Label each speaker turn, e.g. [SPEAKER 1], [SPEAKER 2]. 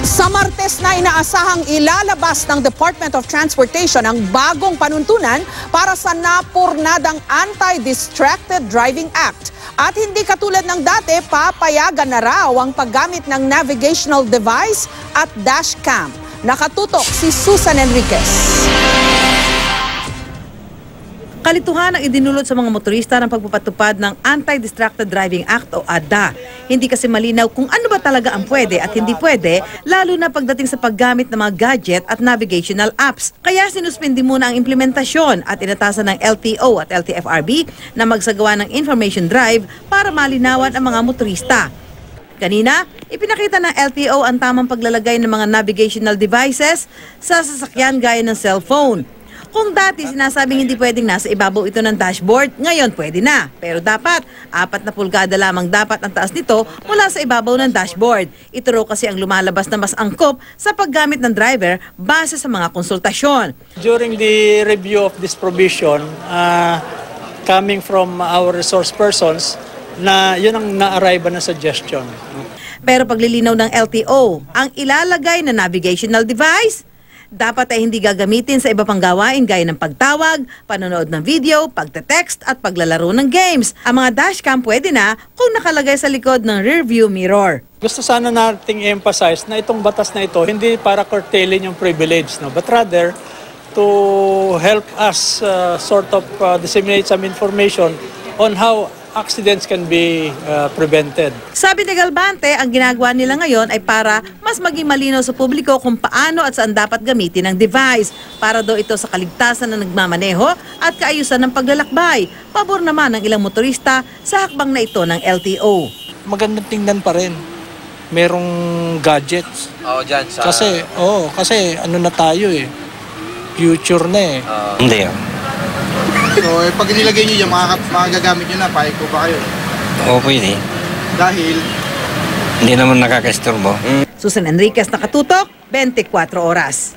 [SPEAKER 1] Sa Martes na inaasahang ilalabas ng Department of Transportation ang bagong panuntunan para sa napurnadang Anti-Distracted Driving Act. At hindi katulad ng dati, papayagan na raw ang paggamit ng navigational device at dashcam. Nakatutok si Susan Enriquez.
[SPEAKER 2] Kalituhan ang idinulot sa mga motorista ng pagpapatupad ng Anti-Distracted Driving Act o ADA. Hindi kasi malinaw kung ano ba talaga ang pwede at hindi pwede, lalo na pagdating sa paggamit ng mga gadget at navigational apps. Kaya sinuspindi muna ang implementasyon at inatasan ng LTO at LTFRB na magsagawa ng information drive para malinawan ang mga motorista. Kanina, ipinakita ng LTO ang tamang paglalagay ng mga navigational devices sa sasakyan gaya ng cellphone. Kung dati sinasabing hindi pwedeng nasa ibabaw ito ng dashboard, ngayon pwede na. Pero dapat, 4 na pulgada lamang dapat ang taas nito mula sa ibabaw ng dashboard. Ito raw kasi ang lumalabas na mas angkop sa paggamit ng driver base sa mga konsultasyon.
[SPEAKER 3] During the review of this provision, coming from our resource persons, na yun ang na-arrive na suggestion.
[SPEAKER 2] Pero paglilinaw ng LTO, ang ilalagay na navigational device, dapat ay hindi gagamitin sa iba pang gawain gaya ng pagtawag, panonood ng video, pagte-text at paglalaro ng games. Ang mga dashcam pwede na kung nakalagay sa likod ng rearview mirror.
[SPEAKER 3] Gusto sana nating emphasize na itong batas na ito hindi para curtailin yung privilege, no? But rather to help us disseminate some information on how accidents can be prevented.
[SPEAKER 2] Sabi ni Galbante, ang ginagawa nila ngayon ay para mas maging malinaw sa publiko kung paano at saan dapat gamitin ang device. Para daw ito sa kaligtasan ng nagmamaneho at kaayusan ng paglalakbay. Pabor naman ng ilang motorista sa hakbang na ito ng LTO.
[SPEAKER 4] Magandang tingnan pa rin. Merong gadgets.
[SPEAKER 5] Dyan sa...
[SPEAKER 4] Kasi ano na tayo eh. Future na eh.
[SPEAKER 5] Hindi
[SPEAKER 6] So, pag nilagay nyo yan, magagamit nyo na, pahig po ba kayo?
[SPEAKER 5] Oo, pwede.
[SPEAKER 6] Dahil?
[SPEAKER 5] Hindi naman nakakasturbo.
[SPEAKER 2] Susan Enriquez, Nakatutok, 24 Oras.